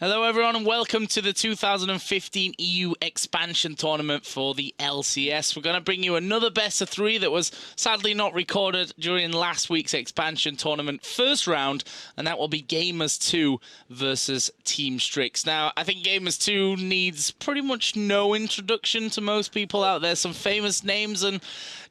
Hello everyone and welcome to the 2015 EU expansion tournament for the LCS. We're going to bring you another best of three that was sadly not recorded during last week's expansion tournament first round, and that will be Gamers 2 versus Team Strix. Now, I think Gamers 2 needs pretty much no introduction to most people out there. Some famous names and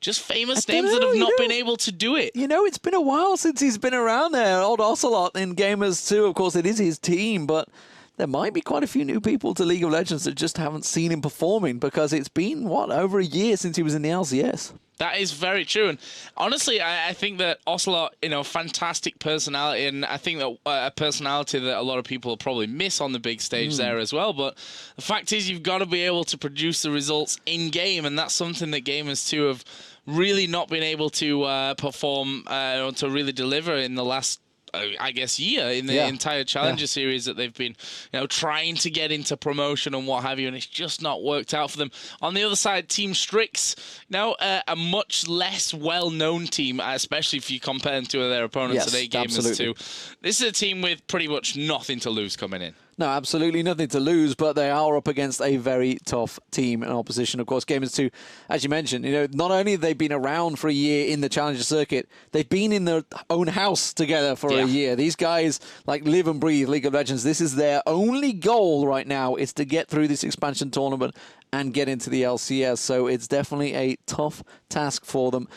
just famous names that have not been able to do it. You know, it's been a while since he's been around there. Old Ocelot in Gamers 2, of course, it is his team, but there might be quite a few new people to League of Legends that just haven't seen him performing because it's been, what, over a year since he was in the LCS. That is very true. And honestly, I think that Ocelot, fantastic personality, and I think that a personality that a lot of people will probably miss on the big stage there as well. But the fact is, you've got to be able to produce the results in-game, and that's something that Gamers 2 have really not been able to perform or to really deliver in the last year in the entire Challenger series that they've been, trying to get into promotion and what have you, and it's just not worked out for them. On the other side, Team Strix, a much less well-known team, especially if you compare them to their opponents today, Gamers 2. This is a team with pretty much nothing to lose coming in. No, absolutely nothing to lose, but they are up against a very tough team in opposition. Of course, Gamers 2, as you mentioned, not only have they been around for a year in the Challenger circuit, they've been in their own house together for a year. These guys live and breathe League of Legends. This is their only goal right now, is to get through this expansion tournament and get into the LCS. So it's definitely a tough task for them.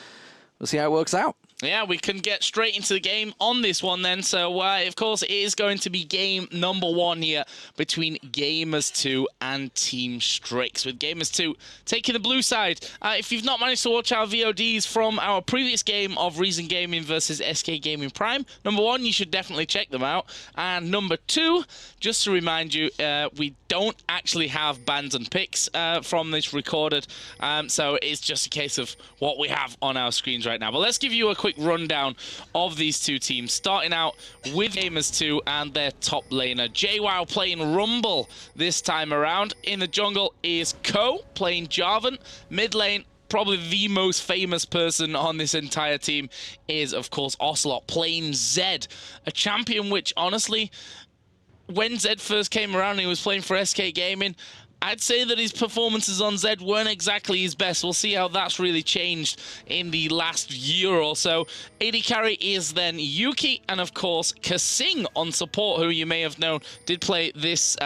We'll see how it works out. Yeah, we can get straight into the game on this one then. So, of course, it is going to be game number one here between Gamers 2 and Team Strix, with Gamers 2 taking the blue side. If you've not managed to watch our VODs from our previous game of Reason Gaming versus SK Gaming Prime, number one, you should definitely check them out. And number two, just to remind you, we don't actually have bans and picks from this recorded. So it's just a case of what we have on our screens right now. But let's give you a quick rundown of these two teams, starting out with Gamers 2 and their top laner. JWoww playing Rumble this time around. In the jungle is Ko playing Jarvan. Mid lane, probably the most famous person on this entire team is, of course, Ocelot playing Zed, a champion which, honestly, when Zed first came around and he was playing for SK Gaming, I'd say that his performances on Zed weren't exactly his best. We'll see how that's really changed in the last year or so. AD carry is then Yuki, and of course, Kasing on support, who you may have known did play this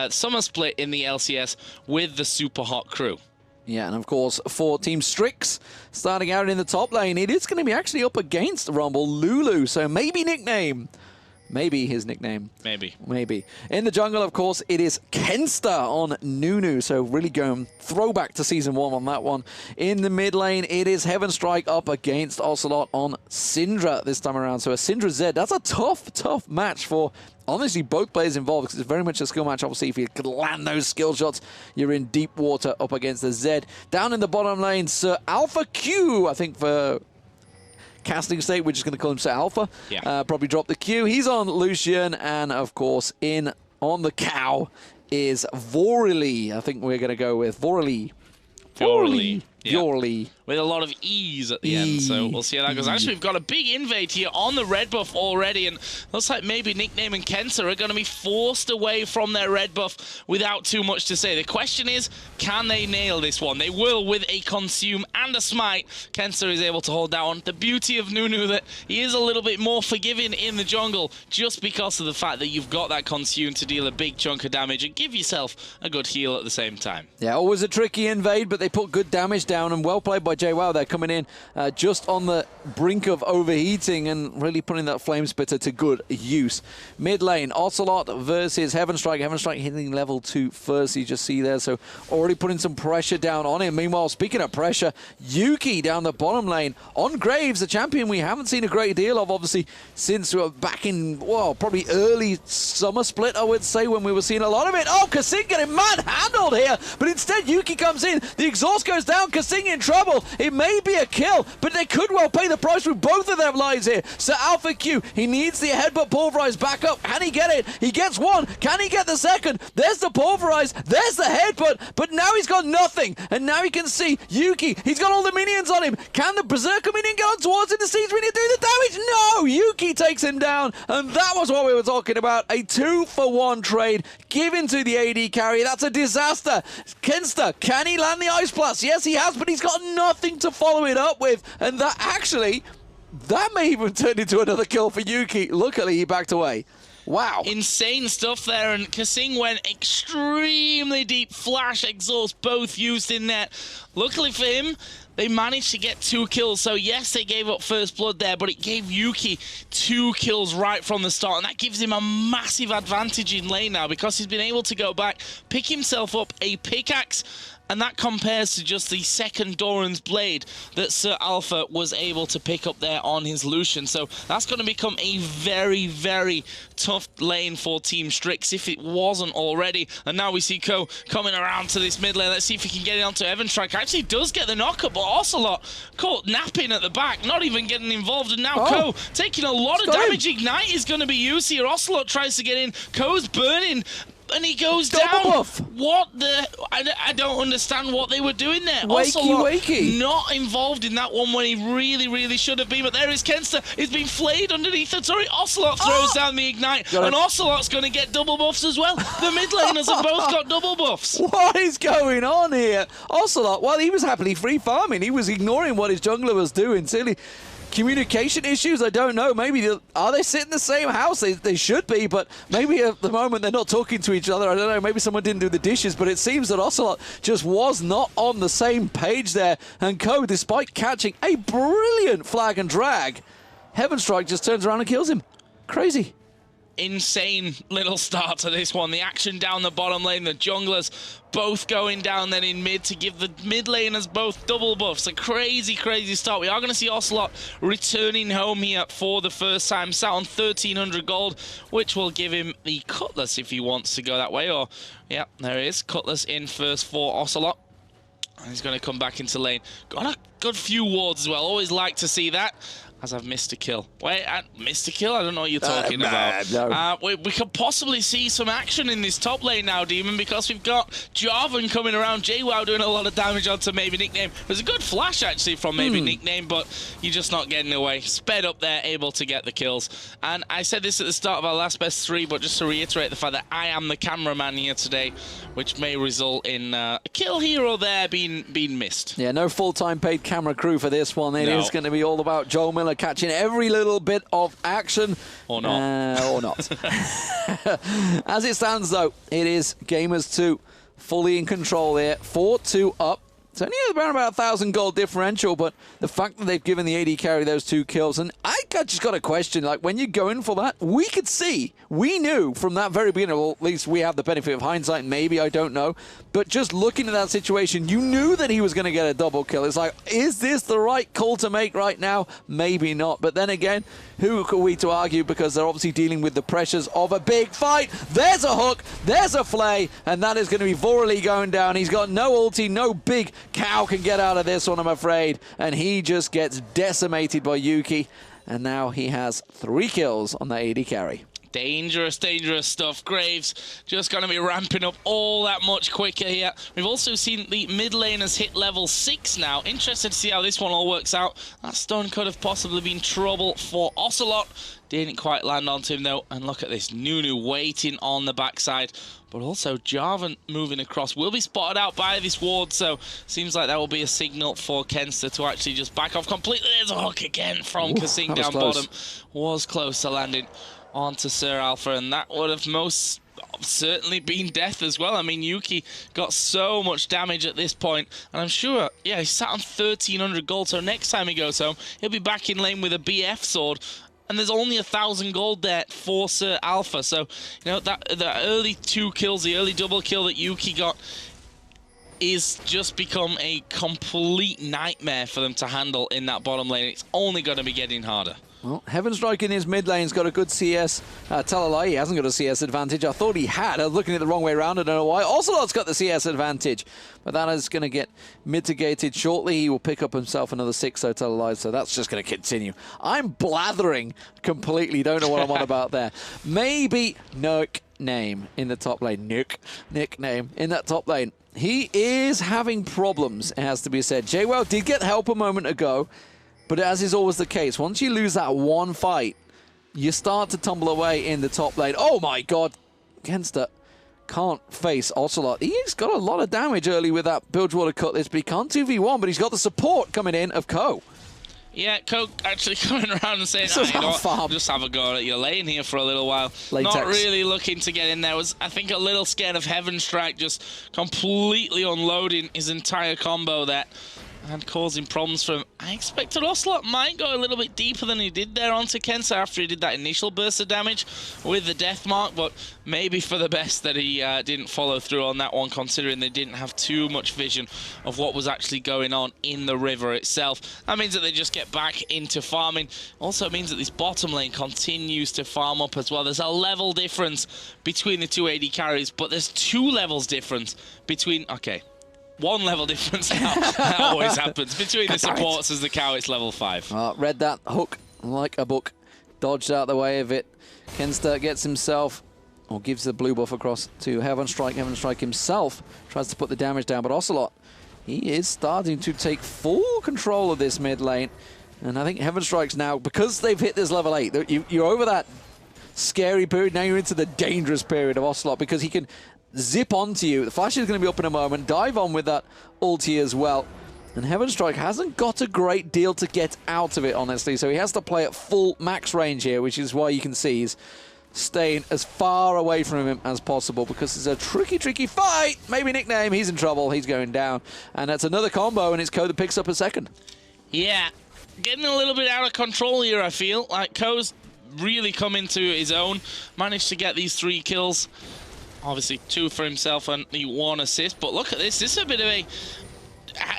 summer split in the LCS with the Super Hot crew. Yeah, and of course, for Team Strix, starting out in the top lane, it is going to be actually up against Rumble, Lulu, so maybe nickname. Maybe his nickname. Maybe. In the jungle, of course, it is Kenster on Nunu. So really going throwback to Season 1 on that one. In the mid lane, it is Heaven Strike up against Ocelot on Syndra this time around. So a Syndra Zed, that's a tough match for, honestly, both players involved, because it's very much a skill match. Obviously, if you can land those skill shots, you're in deep water up against the Zed. Down in the bottom lane, Sir Alpha Q, I think for casting state, we're just going to call him Sir Alpha. Probably drop the Q. He's on Lucian, and of course, in on the cow is Vorley. I think we're going to go with Vorley. With a lot of E's at the end, so we'll see how that goes. Actually, we've got a big invade here on the red buff already, and looks like maybe Nickname and Kensa are going to be forced away from their red buff without too much to say. The question is, can they nail this one? They will with a Consume and a Smite. Kensa is able to hold down. The beauty of Nunu that he is a little bit more forgiving in the jungle just because of the fact that you've got that Consume to deal a big chunk of damage and give yourself a good heal at the same time. Yeah, always a tricky invade, but they put good damage down, and well played by JWoww. They're coming in just on the brink of overheating and really putting that Flame Spitter to good use. Mid lane, Ocelot versus Heaven Strike. Heaven Strike hitting level 2 first, you just see there, so already putting some pressure down on him. Meanwhile, speaking of pressure, Yuki down the bottom lane on Graves, a champion we haven't seen a great deal of, obviously, since we were back in, well, probably early summer split, I would say, when we were seeing a lot of it. Oh, Kasing getting manhandled here, but instead Yuki comes in, the exhaust goes down, Kasing in trouble. It may be a kill, but they could well pay the price with both of their lives here. So Alpha Q, he needs the headbutt pulverize back up. Can he get it? He gets one. Can he get the second? There's the pulverize. There's the headbutt. But now he's got nothing. And now he can see Yuki. He's got all the minions on him. Can the Berserker minion get on towards him to see really do the damage? No! Yuki takes him down. And that was what we were talking about. A 2-for-1 trade given to the AD carry. That's a disaster. Kenster, can he land the Ice Blast? Yes, he has, but he's got nothing to follow it up with. And that actually, that may even turn into another kill for Yuki. Luckily, he backed away. Wow. Insane stuff there, and Kasing went extremely deep. Flash, exhaust, both used in net. Luckily for him, they managed to get 2 kills. So yes, they gave up first blood there, but it gave Yuki 2 kills right from the start, and that gives him a massive advantage in lane now because he's been able to go back, pick himself up a pickaxe, and that compares to just the second Doran's Blade that Sir Alpha was able to pick up there on his Lucian. So that's going to become a very, very tough lane for Team Strix if it wasn't already. And now we see Ko coming around to this mid lane. Let's see if he can get it onto Evan Strike. Actually does get the knock-up, but Ocelot caught napping at the back, not even getting involved. And now Ko taking a lot of damage. Ignite is going to be used here. Ocelot tries to get in. Ko's burning. And he goes down. Buff. What the? I don't understand what they were doing there. Wakey. Not involved in that one when he really, really should have been. But there is Kenster. He's been flayed underneath the turret. Ocelot throws down the Ignite. And Ocelot's going to get double buffs as well. The mid laners have both got double buffs. What is going on here? Ocelot, well, he was happily free farming. He was ignoring what his jungler was doing. Silly. Communication issues? I don't know. Maybe are they sitting in the same house? They should be, but maybe at the moment they're not talking to each other. I don't know. Maybe someone didn't do the dishes, but it seems that Ocelot just was not on the same page there. And Ko, despite catching a brilliant flag and drag, Heaven Strike just turns around and kills him. Crazy. Insane little start to this one. The action down the bottom lane, the junglers both going down then in mid to give the mid laners both double buffs. A crazy, crazy start. We are going to see Ocelot returning home here for the first time, sat on 1,300 gold, which will give him the Cutlass if he wants to go that way. Or, yeah, there it is. Cutlass in first for Ocelot. And he's going to come back into lane. Got a good few wards as well. Always like to see that. As I've missed a kill. Wait, missed a kill? I don't know what you're talking about. No. We could possibly see some action in this top lane now, Demon, because we've got Jarvan coming around. JWoww doing a lot of damage onto Maybe Nickname. There's a good flash, actually, from Maybe Nickname, but you're just not getting away. Sped up there, able to get the kills. And I said this at the start of our last best 3, but just to reiterate the fact that I am the cameraman here today, which may result in a kill here or there being missed. Yeah, no full-time paid camera crew for this one. It is going to be all about Joel Miller catching every little bit of action. Or not. Or not. As it stands, though, it is Gamers 2 fully in control here. 4-2 up. It's only around about 1,000 gold differential, but the fact that they've given the AD carry those 2 kills, and I just got a question, like, when you're going for that, we could see, we knew from that very beginning, well, at least we have the benefit of hindsight, maybe, I don't know, but just looking at that situation, you knew that he was going to get a double kill. It's like, is this the right call to make right now? Maybe not, but then again, who are we to argue, because they're obviously dealing with the pressures of a big fight. There's a hook, there's a flay, and that is going to be Vorley going down. He's got no ulti, no big cow can get out of this one, I'm afraid, and he just gets decimated by Yuki, and now he has 3 kills on the AD carry. Dangerous, dangerous stuff. Graves just going to be ramping up all that much quicker here. We've also seen the mid laners hit level 6 now. Interested to see how this one all works out. That stun could have possibly been trouble for Ocelot. Didn't quite land onto him though. And look at this, Nunu waiting on the backside. But also Jarvan moving across will be spotted out by this ward. So seems like that will be a signal for Kenster to actually just back off completely. There's a hook again from Kasing down bottom. Was close to landing onto Sir Alpha, and that would have most certainly been death as well. I mean, Yuki got so much damage at this point, and I'm sure, yeah, he sat on 1,300 gold, so next time he goes home, he'll be back in lane with a BF sword, and there's only 1,000 gold there for Sir Alpha, so, you know, that the early 2 kills, the early double kill that Yuki got, is just become a complete nightmare for them to handle in that bottom lane. It's only going to be getting harder. Well, Heavenstrike in his mid lane's got a good CS. Talalai, he hasn't got a CS advantage. I thought he had. I was looking at the wrong way around. I don't know why. Ocelot's got the CS advantage, but that is going to get mitigated shortly. He will pick up himself another 6-0 Talalai, so that's just going to continue. I'm blathering completely. Don't know what I'm on about there. Maybe Nickname in the top lane. Nickname in that top lane. He is having problems, it has to be said. JWoww did get help a moment ago, but as is always the case, once you lose that one fight, you start to tumble away in the top lane. Oh my god, Kenster can't face Ocelot. He's got a lot of damage early with that Bilgewater Cutlass, but he can't 2v1, but he's got the support coming in of Ko. Yeah, Ko actually coming around and saying, just have a go at your lane here for a little while. Latex. Not really looking to get in there. Was, I think, a little scared of Heavenstrike just completely unloading his entire combo there and causing problems for him. I expected Ocelot might go a little bit deeper than he did there onto Kensa after he did that initial burst of damage with the death mark, but maybe for the best that he didn't follow through on that one, considering they didn't have too much vision of what was actually going on in the river itself. That means that they just get back into farming. Also means that this bottom lane continues to farm up as well. There's a level difference between the two AD carries, but there's 2 levels difference between... Okay. 1 level difference now. That always happens. Between the supports as the cow, it's level 5. Read that hook like a book. Dodged out the way of it. Kenster gets himself, or gives the blue buff across to Heavenstrike. Heavenstrike himself tries to put the damage down, but Ocelot, he is starting to take full control of this mid lane. And I think Heavenstrike's now, because they've hit this level 8, you're over that scary period. Now you're into the dangerous period of Ocelot, because he can zip onto you. The flash is going to be up in a moment. Dive on with that ulti as well. And Heavenstrike hasn't got a great deal to get out of it, honestly. So he has to play at full max range here, which is why you can see he's staying as far away from him as possible, because it's a tricky fight. Maybe Nickname, he's in trouble. He's going down. And that's another combo, and it's Ko that picks up a second. Yeah, getting a little bit out of control here, I feel. Like, Ko's really come into his own. Managed to get these 3 kills. Obviously 2 for himself and the 1 assist, but look at this. This is a bit of a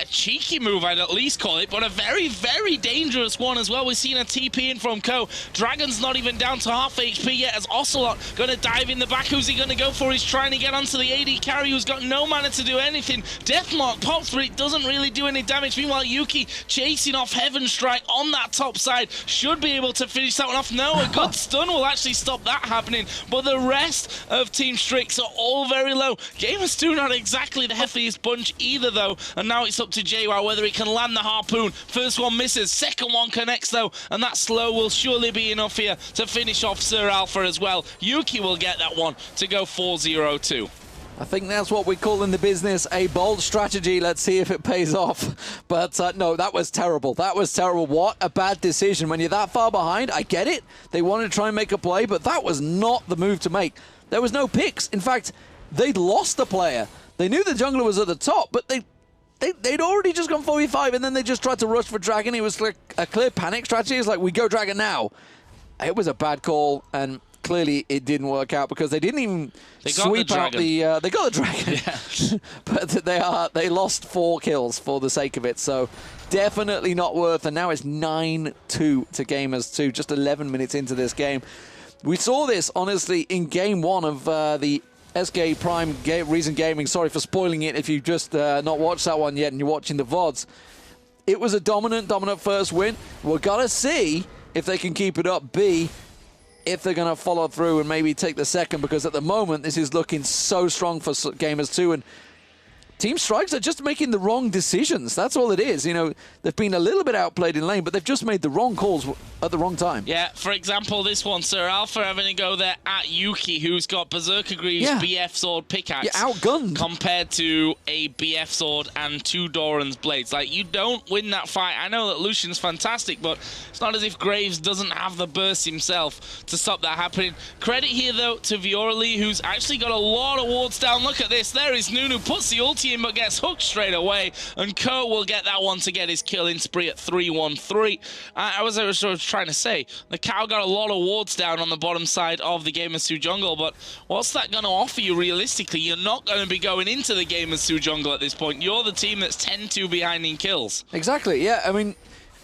cheeky move, I'd at least call it, but a very dangerous one as well. We've seen a TP in from Ko. Dragon's not even down to half HP yet, as Ocelot going to dive in the back. Who's he going to go for? He's trying to get onto the AD carry, who's got no mana to do anything. Deathmark pops, but it doesn't really do any damage. Meanwhile, Yuki chasing off Heavenstrike on that top side. Should be able to finish that one off. No, a good stun will actually stop that happening, but the rest of Team Strix are all very low. Gamers2 not exactly the heftiest bunch either, though, and now it's up to JWoww whether he can land the harpoon. First one misses, second one connects though, and that slow will surely be enough here to finish off Sir Alpha as well. Yuki will get that one to go 4-0-2. I think that's what we call in the business a bold strategy. Let's see if it pays off. But no, that was terrible. That was terrible. What a bad decision. When you're that far behind, I get it. They wanted to try and make a play, but that was not the move to make. There was no picks. In fact, they'd lost the player. They knew the jungler was at the top, but they'd already just gone 4v5, and then they just tried to rush for Dragon. It was like a clear panic strategy. It's like, we go Dragon now. It was a bad call, and clearly it didn't work out because they didn't even sweep out the... they got the Dragon, yeah. But they lost 4 kills for the sake of it, so definitely not worth. And now it's 9-2 to Gamers2, just 11 minutes into this game. We saw this, honestly, in Game 1 of the SK Prime Reason Gaming. Sorry for spoiling it if you've just not watched that one yet and you're watching the VODs. It was a dominant first win. We're going to see if they can keep it up. B, if they're going to follow through and maybe take the second, because at the moment this is looking so strong for Gamers2, and Team Strikes are just making the wrong decisions. That's all it is. You know, they've been a little bit outplayed in lane, but they've just made the wrong calls at the wrong time. Yeah, for example, this one, Sir Alpha having to go there at Yuki, who's got Berserker Greaves, BF Sword, Pickaxe. You're outgunned. Compared to a BF Sword and 2 Doran's Blades. Like, you don't win that fight. I know that Lucian's fantastic, but it's not as if Graves doesn't have the burst himself to stop that happening. Credit here, though, to Viorli, who's actually got a lot of wards down. Look at this. There is Nunu, puts the ulti in, but gets hooked straight away, and Ko will get that one to get his killing spree at 3-1-3. I was trying trying to say. The cow got a lot of wards down on the bottom side of the Gamers 2 jungle, but what's that going to offer you realistically? You're not going to be going into the Gamers 2 jungle at this point. You're the team that's 10-2 behind in kills. Exactly, yeah. I mean,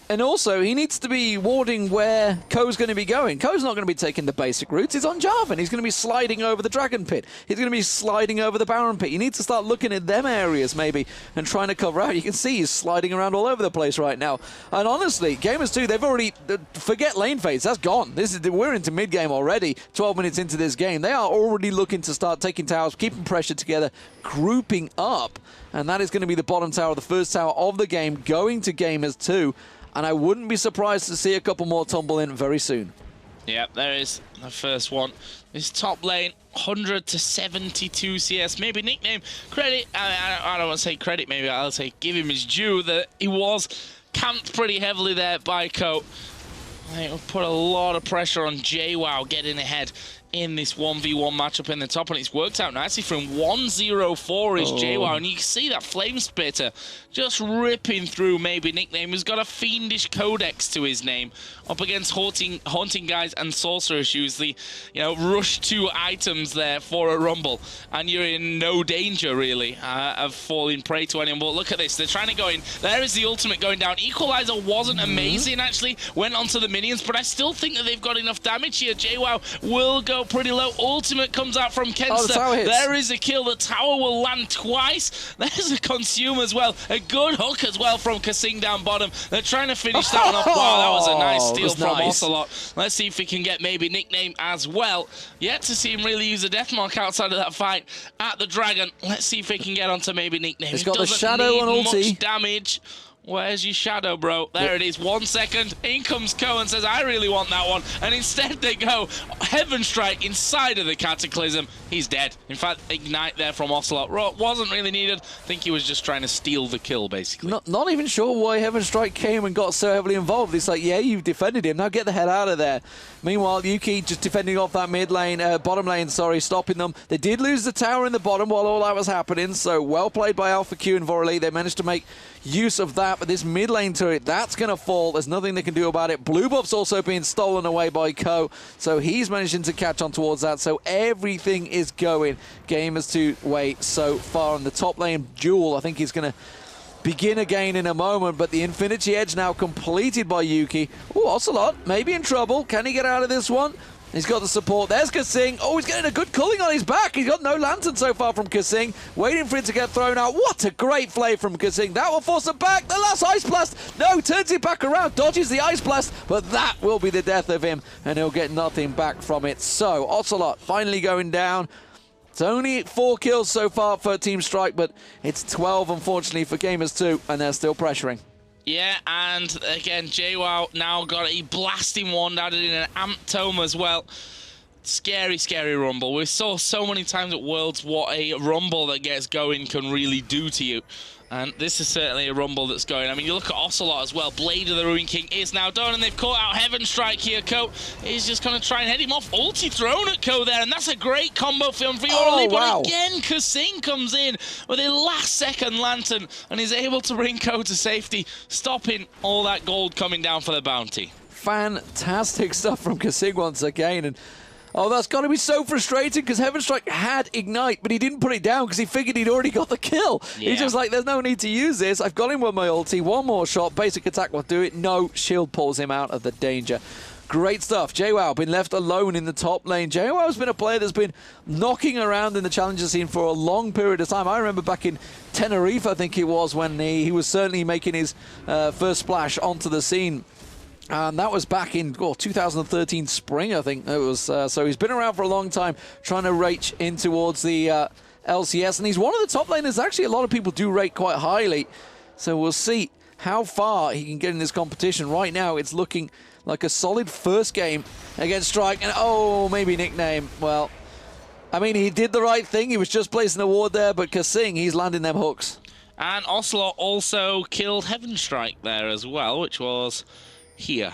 and also, he needs to be warding where Ko's going to be going. Ko's not going to be taking the basic routes. He's on Jarvan. He's going to be sliding over the Dragon Pit. He's going to be sliding over the Baron Pit. You need to start looking at them areas, maybe, and trying to cover out. You can see he's sliding around all over the place right now. And honestly, Gamers 2, they've already... Forget lane phase. That's gone. We're into mid-game already, 12 minutes into this game. They are already looking to start taking towers, keeping pressure together, grouping up. And that is going to be the bottom tower, the first tower of the game, going to Gamers 2. And I wouldn't be surprised to see a couple more tumble in very soon. Yep, there is the first one. This top lane, 100 to 72 CS. Maybe nickname credit. I don't want to say credit, maybe I'll say give him his due that he was camped pretty heavily there by Ko. It will put a lot of pressure on JWoww getting ahead in this 1v1 matchup in the top, and it's worked out nicely from 1-0-4 is JWoww, and you can see that Flame Spitter just ripping through maybe nickname, who's got a fiendish codex to his name, up against haunting guys and sorceress usually, rush 2 items there for a rumble, and you're in no danger really of falling prey to anyone. But look at this, they're trying to go in. There is the ultimate going down. Equalizer wasn't amazing actually, went onto the minions, but I still think that they've got enough damage here. JWoww will go pretty low. Ultimate comes out from Kenster. Oh, the tower hits. There is a kill. The tower will land twice. There's a consume as well. A good hook as well from Kasing down bottom. They're trying to finish that one off. Wow, that was a nice steal from Ocelot. Let's see if we can get maybe nickname as well. Yet to see him really use a death mark outside of that fight at the Dragon. Let's see if we can get onto maybe nickname. He's got the shadow on ulti. Much damage. Where's your shadow, bro? There it is. 1 second. In comes Ko and says, I really want that one. And instead they go Heaven Strike inside of the Cataclysm. He's dead. In fact, Ignite there from Ocelot. Wasn't really needed. I think he was just trying to steal the kill, basically. Not even sure why Heaven Strike came and got so heavily involved. It's like, yeah, you've defended him. Now get the hell out of there. Meanwhile, Yuki just defending off that bottom lane, stopping them. They did lose the tower in the bottom while all that was happening. So well played by Alpha Q and Vorali. They managed to make use of that, but this mid lane turret, that's going to fall. There's nothing they can do about it. Blue buff's also being stolen away by Ko, so he's managing to catch on towards that. So everything is going Gamers 2 way so far. In the top lane duel, I think he's going to begin again in a moment, but the Infinity Edge now completed by Yuki. Oh, Ocelot maybe in trouble. Can he get out of this one? He's got the support. There's Kasing. Oh, he's getting a good culling on his back. He's got no lantern so far from Kasing. Waiting for it to get thrown out. What a great play from Kasing. That will force it back. The last Ice Blast. No, turns it back around. Dodges the Ice Blast. But that will be the death of him. And he'll get nothing back from it. So, Ocelot finally going down. It's only 4 kills so far for Team Strike, but it's 12, unfortunately, for Gamers 2. And they're still pressuring. Yeah, and again, JWoww now got a blasting wand added in an Amp Tome as well. Scary, scary Rumble. We saw so many times at Worlds what a Rumble that gets going can really do to you. And this is certainly a Rumble that's going. I mean, you look at Ocelot as well. Blade of the Ruin King is now done, and they've caught out Heaven Strike here. Ko is just going to try and head him off. Ulti thrown at Ko there, and that's a great combo film for Yorli. But again, Kasing comes in with a last-second lantern and is able to bring Ko to safety, stopping all that gold coming down for the bounty. Fantastic stuff from Kasing once again. And oh, that's got to be so frustrating because Heaven Strike had Ignite, but he didn't put it down because he figured he'd already got the kill. Yeah. He's just like, there's no need to use this. I've got him with my ulti. One more shot. Basic attack will do it. No, shield pulls him out of the danger. Great stuff. JWoww been left alone in the top lane. JWoww's been a player that's been knocking around in the challenger scene for a long period of time. I remember back in Tenerife, I think it was, when he was certainly making his first splash onto the scene. And that was back in 2013 spring, I think it was. So he's been around for a long time, trying to reach in towards the LCS. And he's one of the top laners actually a lot of people do rate quite highly. So we'll see how far he can get in this competition. Right now, it's looking like a solid first game against Strike. And oh, maybe nickname. Well, I mean, he did the right thing. He was just placing a ward there, but Kasing, he's landing them hooks. And Ocelot also killed Heaven Strike there as well, which was here.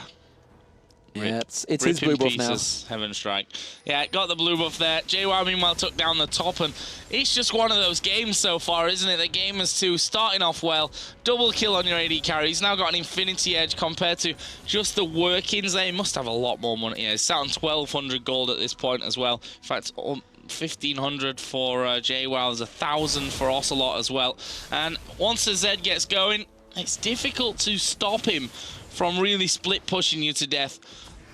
Yeah, it's his blue buff now. Heaven Strike. Yeah, got the blue buff there. JWoww meanwhile took down the top, and it's just one of those games so far, isn't it? The Gamers 2 starting off well, double kill on your AD carry. He's now got an infinity edge compared to just the workings there. He must have a lot more money. Yeah, he's sat on 1,200 gold at this point as well. In fact, 1,500 for JWoww. There's 1,000 for Ocelot as well. And once the Zed gets going, it's difficult to stop him from really split pushing you to death.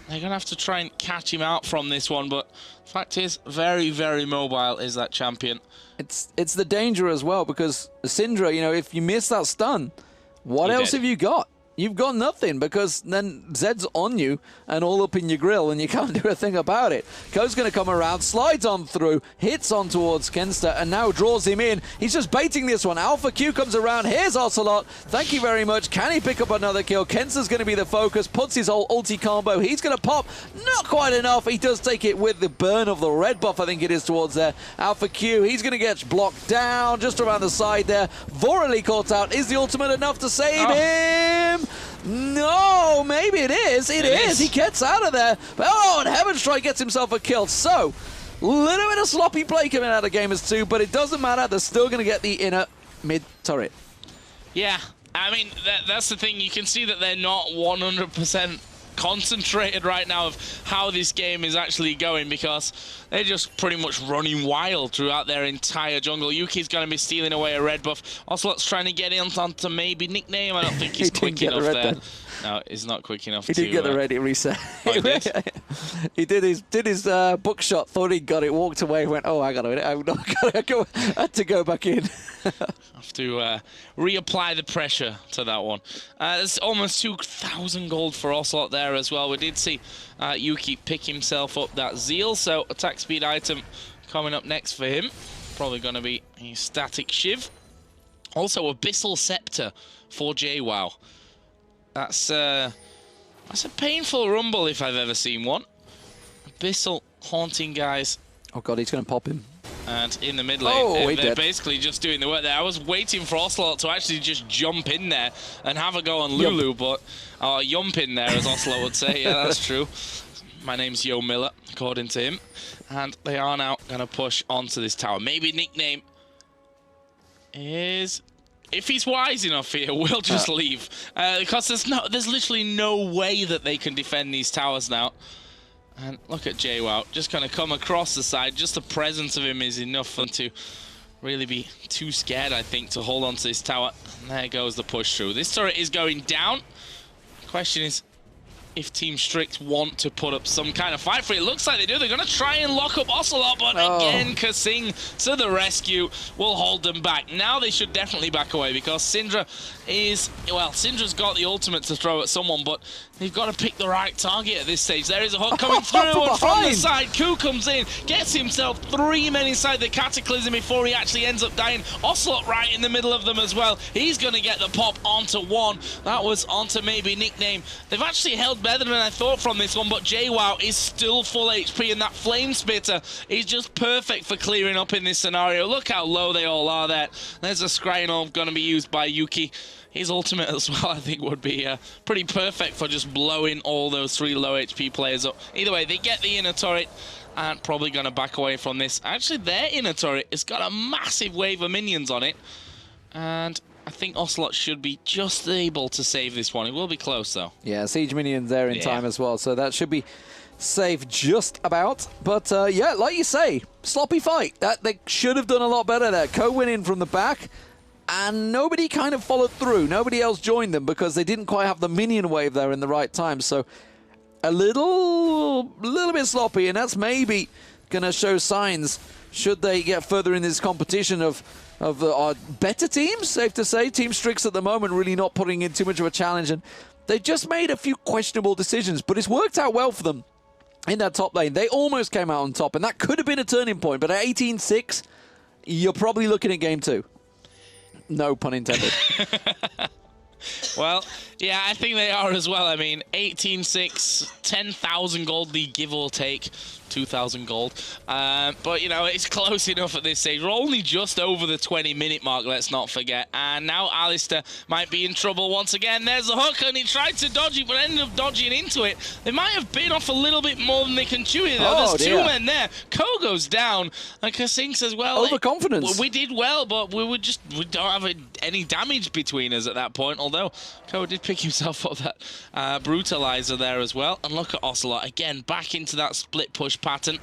They're going to have to try and catch him out from this one, but the fact is, very, very mobile is that champion. It's the danger as well, because Syndra, you know, if you miss that stun, what else have you got? You've got nothing, because then Zed's on you and all up in your grill, and you can't do a thing about it. Ko's going to come around, slides on through, hits on towards Kenster, and now draws him in. He's just baiting this one. Alpha Q comes around. Here's Ocelot. Thank you very much. Can he pick up another kill? Kenster's going to be the focus. Puts his whole ulti combo. He's going to pop. Not quite enough. He does take it with the burn of the red buff, I think it is, towards there. Alpha Q, he's going to get blocked down just around the side there. Vorally caught out. Is the ultimate enough to save him? No, maybe it is. It is. He gets out of there. Oh, and Heaven Strike gets himself a kill. So, little bit of sloppy play coming out of Gamers 2, but it doesn't matter. They're still going to get the inner mid turret. Yeah, I mean, that's the thing. You can see that they're not 100% concentrated right now of how this game is actually going, because they're just pretty much running wild throughout their entire jungle. Yuki's going to be stealing away a red buff. Ocelot's trying to get in onto maybe Nickname. I don't think he's quick enough there. No, he's not quick enough. He did get the ready reset. Oh, he did? He did his book shot, thought he got it, walked away, went, oh, I got it. I had to go back in. Have to reapply the pressure to that one. There's almost 2,000 gold for Ocelot there as well. We did see Yuki pick himself up that Zeal, so attack speed item coming up next for him. Probably going to be a static Shiv. Also, Abyssal Scepter for JWoww. That's a painful rumble if I've ever seen one. Abyssal haunting guys. Oh god, he's going to pop him. And in the mid lane, they're basically just doing the work there. I was waiting for Ocelot to actually just jump in there and have a go on Lulu, but yump in there, as Ocelot would say. Yeah, that's true. My name's Yo Miller, according to him. And they are now going to push onto this tower. Maybe Nickname is... If he's wise enough here, we'll just leave. Because there's literally no way that they can defend these towers now. And look at JWoww, just going to come across the side. Just the presence of him is enough for them to really be too scared, I think, to hold on to this tower. And there goes the push through. This turret is going down. The question is if Team Strix want to put up some kind of fight for it. It looks like they do. They're going to try and lock up Ocelot, but again, Kasing to the rescue will hold them back. Now they should definitely back away, because Syndra is... Well, Syndra's got the ultimate to throw at someone, but they've got to pick the right target at this stage. There is a hook coming through, and from the side, Ku comes in, gets himself 3 men inside the Cataclysm before he actually ends up dying. Ocelot right in the middle of them as well. He's going to get the pop onto one. That was onto maybe Nickname. They've actually held better than I thought from this one, but JWoww is still full HP, and that Flame Spitter is just perfect for clearing up in this scenario. Look how low they all are there. There's a Scrying Orb going to be used by Yuki. His ultimate as well, I think, would be pretty perfect for just blowing all those 3 low HP players up. Either way, they get the inner turret and probably going to back away from this. Actually, their inner turret has got a massive wave of minions on it, and I think Ocelot should be just able to save this one. It will be close, though. Yeah, siege minions there in time as well, so that should be safe just about. But, yeah, like you say, sloppy fight. They should have done a lot better there. Ko went in from the back, and nobody kind of followed through. Nobody else joined them because they didn't quite have the minion wave there in the right time. So a little bit sloppy, and that's maybe going to show signs, should they get further in this competition, of better teams, safe to say. Team Strix at the moment really not putting in too much of a challenge, and they've just made a few questionable decisions, but it's worked out well for them in that top lane. They almost came out on top, and that could have been a turning point, but at 18-6, you're probably looking at game 2. No pun intended. Well, yeah, I think they are as well. I mean, 18-6, 10,000 gold lead, give or take. 2,000 gold. But, you know, it's close enough at this stage. We're only just over the 20-minute mark, let's not forget. And now Alistair might be in trouble once again. There's the hook, and he tried to dodge it, but ended up dodging into it. They might have been off a little bit more than they can chew here, though. There's two men there. Ko goes down, and Kasing says, well... Overconfidence. We did well, but we don't have any damage between us at that point, although Ko did pick himself up that brutalizer there as well. And look at Ocelot, again, back into that split push pattern.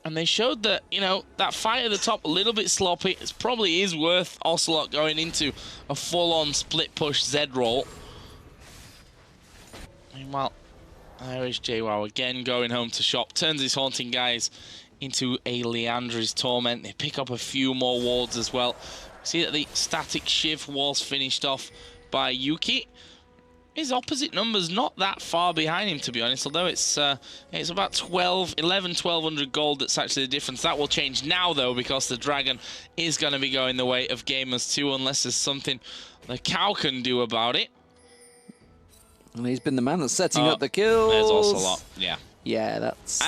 And they showed that, you know, that fight at the top, a little bit sloppy. It probably is worth Ocelot going into a full-on split push Z roll. Meanwhile, there is JWoww again going home to shop. Turns his Haunting guys into a Leandra's Torment. They pick up a few more wards as well. See that the static Shiv was finished off by Yuki. His opposite number's not that far behind him, to be honest, although it's about 1,200 gold that's actually the difference. That will change now, though, because the Dragon is going to be going the way of Gamers 2, unless there's something the Cow can do about it. And he's been the man that's setting up the kills. There's also a lot, yeah. Yeah, that's...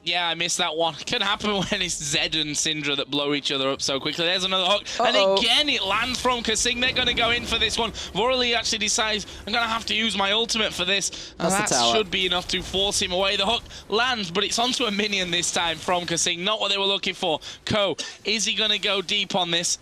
yeah, I missed that one. It can happen when it's Zed and Syndra that blow each other up so quickly. There's another hook. And again, it lands from Kasing. They're going to go in for this one. Vorley actually decides, I'm going to have to use my ultimate for this. And that should be enough to force him away. The hook lands, but it's onto a minion this time from Kasing. Not what they were looking for. Ko, is he going to go deep on this?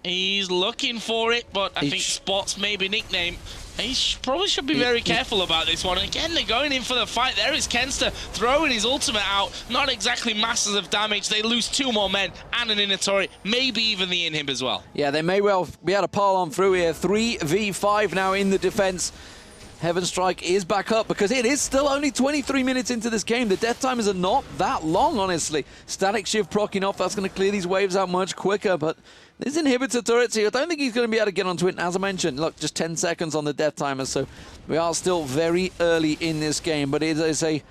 He's looking for it, but I think Spots maybe nickname. He probably should be very careful about this one. And again, they're going in for the fight. There is Kenster throwing his ultimate out. Not exactly masses of damage. They lose two more men and an Inatori, maybe even the inhib as well. Yeah, they may well be able to pile on through here. 3v5 now in the defense. Heaven Strike is back up because it is still only 23 minutes into this game. The death timers are not that long, honestly. Static Shiv proccing off. That's going to clear these waves out much quicker, but this inhibitor turret here, I don't think he's going to be able to get onto it. And as I mentioned, look, just 10 seconds on the death timer, so we are still very early in this game. But it is a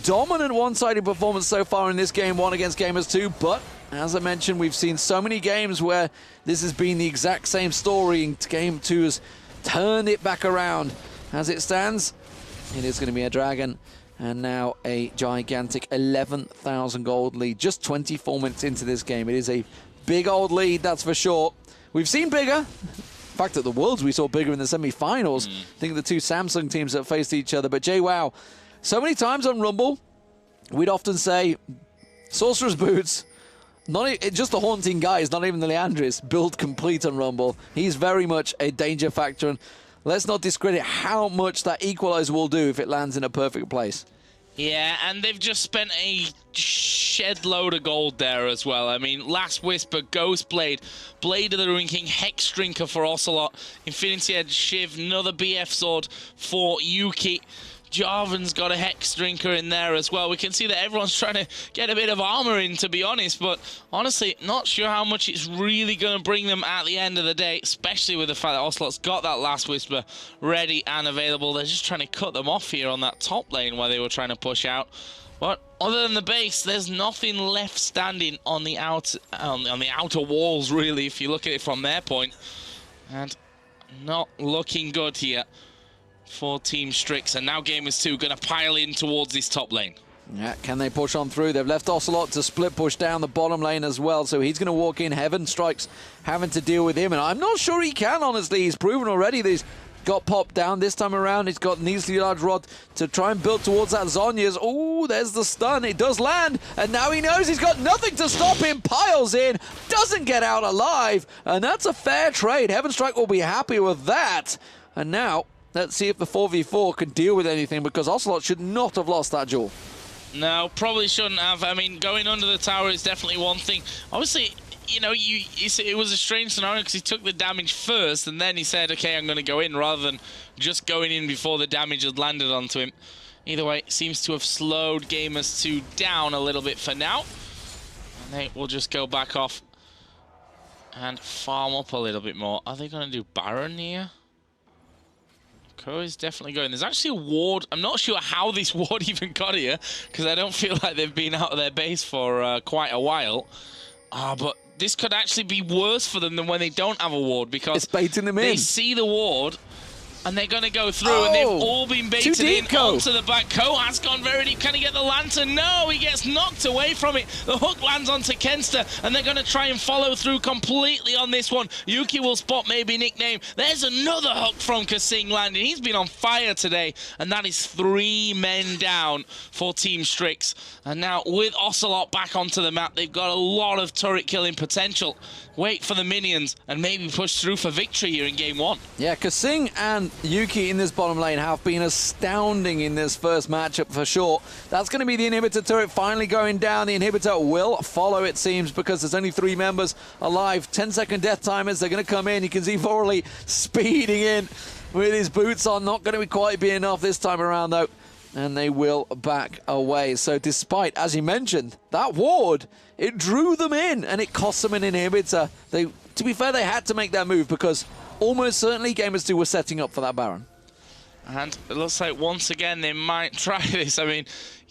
dominant one-sided performance so far in this game, one against Gamers 2. But as I mentioned, we've seen so many games where this has been the exact same story, and Game 2 has turned it back around. As it stands, it is going to be a Dragon, and now a gigantic 11,000 gold lead. Just 24 minutes into this game. It is a big old lead, that's for sure. We've seen bigger. In fact, at the Worlds, we saw bigger in the semi-finals. I think the two Samsung teams that faced each other. But JWoww, so many times on Rumble, we'd often say, Sorcerer's Boots, just the Haunting guys, not even the Leandris, build complete on Rumble. He's very much a danger factor, and let's not discredit how much that equalizer will do if it lands in a perfect place. Yeah, and they've just spent a shed load of gold there as well. I mean, Last Whisper, Ghost Blade, Blade of the Ruin King, Hex Drinker for Ocelot, Infinity Edge Shiv, another BF Sword for Yuki. Jarvan's got a Hex Drinker in there as well. We can see that everyone's trying to get a bit of armor in, to be honest, but honestly, not sure how much it's really going to bring them at the end of the day, especially with the fact that Ocelot's got that Last Whisper ready and available. They're just trying to cut them off here on that top lane where they were trying to push out. But other than the base, there's nothing left standing on the outer walls, really, if you look at it from their point. And not looking good here for Team Strix, and now Gamers 2 going to pile in towards this top lane. Yeah, can they push on through? They've left Ocelot to split push down the bottom lane as well, so he's going to walk in. Heaven Strike's having to deal with him, and I'm not sure he can, honestly. He's proven already that he's got popped down. This time around, he's got an easily large rod to try and build towards that Zhonya's. Oh, there's the stun. It does land, and now he knows he's got nothing to stop him. Piles in, doesn't get out alive, and that's a fair trade. Heaven Strike will be happy with that. And now, let's see if the 4v4 can deal with anything, because Ocelot should not have lost that duel. No, probably shouldn't have. I mean, going under the tower is definitely one thing. Obviously, you know, it was a strange scenario because he took the damage first, and then he said, okay, I'm going to go in, rather than just going in before the damage had landed onto him. Either way, it seems to have slowed Gamers 2 down a little bit for now. And they will just go back off and farm up a little bit more. Are they going to do Baron here? Ko is definitely going. There's actually a ward. I'm not sure how this ward even got here, because I don't feel like they've been out of their base for quite a while. But this could actually be worse for them than when they don't have a ward, because It's baiting them they in. see the ward, and they're going to go through, and they've all been baited in onto the back. Ko has gone very deep. Can he get the lantern? No, he gets knocked away from it. The hook lands onto Kenster, and they're going to try and follow through completely on this one. Yuki will spot maybe nickname. There's another hook from Kasing landing. He's been on fire today, and that is 3 men down for Team Strix. And now with Ocelot back onto the map, they've got a lot of turret killing potential. Wait for the minions and maybe push through for victory here in game 1. Yeah, Kasing and Yuki in this bottom lane have been astounding in this first matchup for sure. That's going to be the inhibitor turret finally going down. The inhibitor will follow, it seems, because there's only 3 members alive. 10-second death timers, they're going to come in. You can see Vorley speeding in with his boots on. Not going to quite be enough this time around, though. And they will back away. So despite, as you mentioned, that ward, it drew them in and it cost them an inhibitor. To be fair, they had to make that move because almost certainly Gamers 2 were setting up for that Baron. And it looks like once again they might try this. I mean,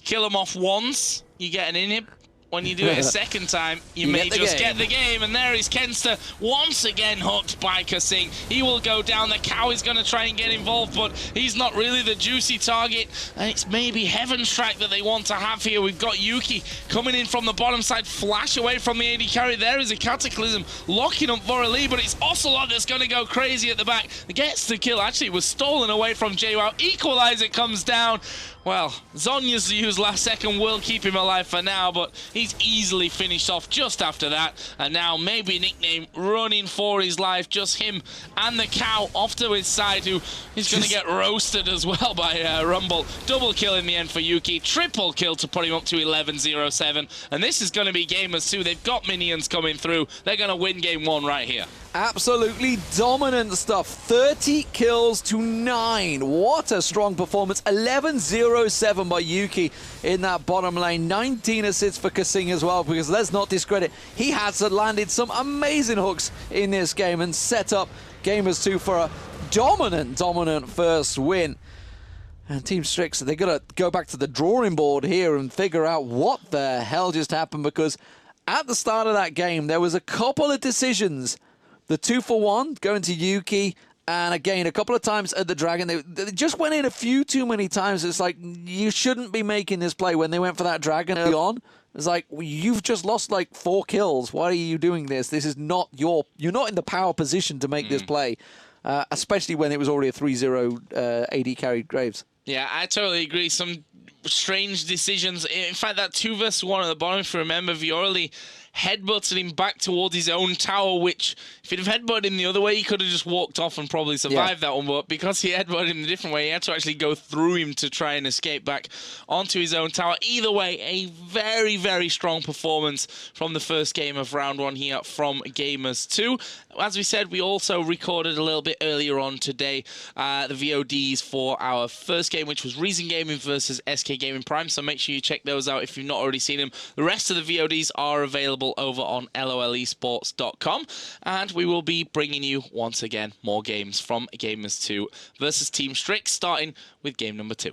kill them off once, you get an inhib. When you do it a second time, you may just get the game. And there is Kenster, once again hooked by Kasing. He will go down. The cow is going to try and get involved, but he's not really the juicy target. And it's maybe Heaven's Track that they want to have here. We've got Yuki coming in from the bottom side, flash away from the AD carry. There is a Cataclysm locking up Vorali, but it's Ocelot that's going to go crazy at the back. Gets the kill. Actually, it was stolen away from JWoww. Equalizer comes down. Well, Zonya's used last second will keep him alive for now, but he's easily finished off just after that. And now maybe nickname running for his life, just him and the cow off to his side, who is going to get roasted as well by Rumble. Double kill in the end for Yuki, triple kill to put him up to 11-0-7. And this is going to be Gamers 2. They've got minions coming through. They're going to win game 1 right here. Absolutely dominant stuff. 30 kills to 9. What a strong performance. 11-0-7 by Yuki in that bottom lane. 19 assists for Kasing as well, because let's not discredit, he has landed some amazing hooks in this game and set up Gamers 2 for a dominant first win. And Team Strix, they've got to go back to the drawing board here and figure out what the hell just happened, because at the start of that game, there was a couple of decisions. The 2-for-1 going to Yuki, and again, a couple of times at the Dragon. They just went in a few too many times. It's like, you shouldn't be making this play when they went for that Dragon early on. It's like, you've just lost like 4 kills. Why are you doing this? This is not you're not in the power position to make this play, especially when it was already a 3-0 AD carried Graves. Yeah, I totally agree. Some strange decisions. In fact, that 2-versus-1 at the bottom, if you remember, Viorli headbutted him back towards his own tower, which if he'd have headbutted him the other way, he could have just walked off and probably survived that one. But because he headbutted him a different way, he had to actually go through him to try and escape back onto his own tower. Either way, a very, very strong performance from the first game of round 1 here from Gamers 2. As we said, we also recorded a little bit earlier on today the VODs for our first game, which was Reason Gaming versus SK Gaming Prime. So make sure you check those out if you've not already seen them. The rest of the VODs are available over on lolesports.com, and we will be bringing you once again more games from Gamers 2 versus Team Strix, starting with game number 2.